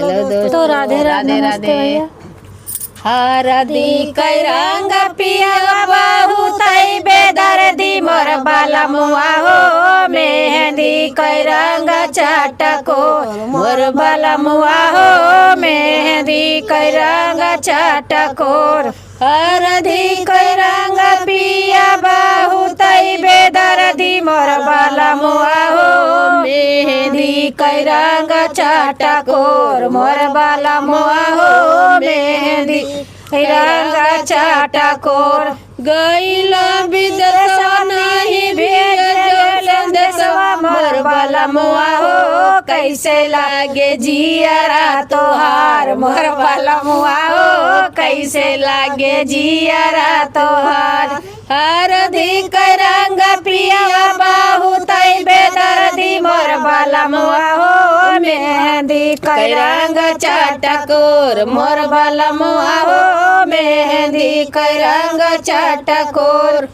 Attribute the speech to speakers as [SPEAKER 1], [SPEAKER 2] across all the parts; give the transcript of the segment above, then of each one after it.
[SPEAKER 1] Hello दोस्तों,
[SPEAKER 2] तो राधे
[SPEAKER 1] राधे
[SPEAKER 2] नमस्ते
[SPEAKER 1] राधे।
[SPEAKER 2] भैया।
[SPEAKER 1] हरदी कै रंग पिया बहुत बेदर्दी मोर बाला मुआ हो, मेहंदी कै रंग चटको मोर बाला मुआ हो, मेहंदी कै रंग चटकोर। हरदी कै रंग पिया बहुत बेदर्दी मोर बाला मुआ हो, मेहंदी कै रंग चटकोर मोर बाला मुआ हो, मेहंदी रंग चटकोर। गईल विदेशवा नहीं भेजल संदेशवा मोर बाला मुआ हो, कैसे लागे जियरा तोहार मोर बाला मुआ हो, कैसे लागे जियरा तोहार। हरदी कै रंग पिया बहुत बेदर्दी मोर बाला मुआ हो, मेहंदी कै रंग चटकोर मोर बाला मुआ हो, मेहंदी कै रंग चटकोर।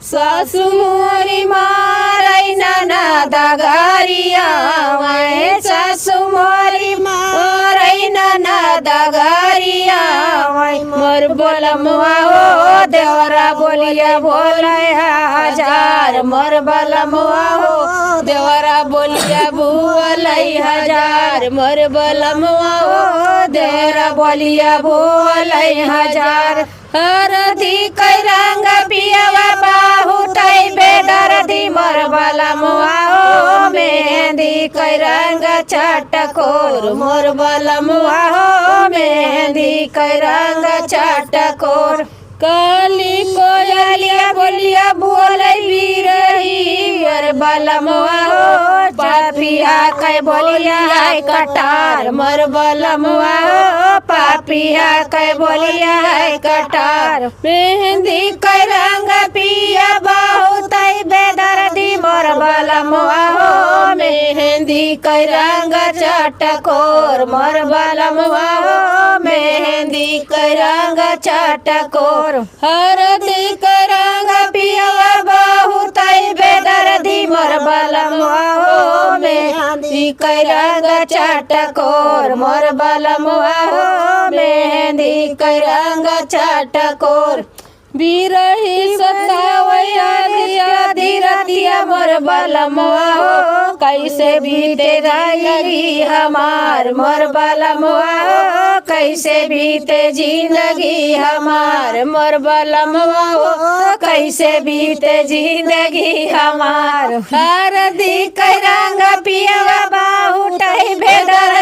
[SPEAKER 1] सासु मोरी मारै ननद गरिया वै, सासु मोरी मारै ननद गरिया वै, मोर बोला मुआ हो देवरा बोलिया बोले हजार, मोर बोला मुआ हो देवरा बोलिया बोले हजार, मोर बोला मुआ हो देवरा बोलिया बोले हजार। हरदी कै रंग पियावा बहुत बेदर्दी मोर बाला मुआ हो, मेहंदी कै रंग चटकोर मोर बाला मुआ हो, मेहंदी कै रंग चटकोर। काली कोयलिया बोलिया बोले बिरही मोर बाला मुआ हो, पापिया कै बोलिया है कटार मोर बाला मुआ हो, पापिया कै बोलिया है कटार। मेहंदी कै रंग पिया बहुत बेदर्दी मोर बाला मुआ हो, मेहंदी कै रंग चटकोर मोर बाला मुआ हो, मेहंदी कै रंग चटकोर। हरदी कै रंग पिया बहुत बेदर्दी मोर बाला मुआ हो, मेहंदी कै रंग चटकोर मोर बाला मुआ हो, मेहंदी कै रंग चटकोर। बिरही सतावैया आधी रतिया मोर बाला मुआ हो, कैसे बीते जिंदगी हमार मोर बाला मुआ हो, कैसे बीते जिंदगी हमार मोर बाला मुआ हो, कैसे बीते जिंदगी हमार। हरदी कै रंग पिया बहुत बेदर्दी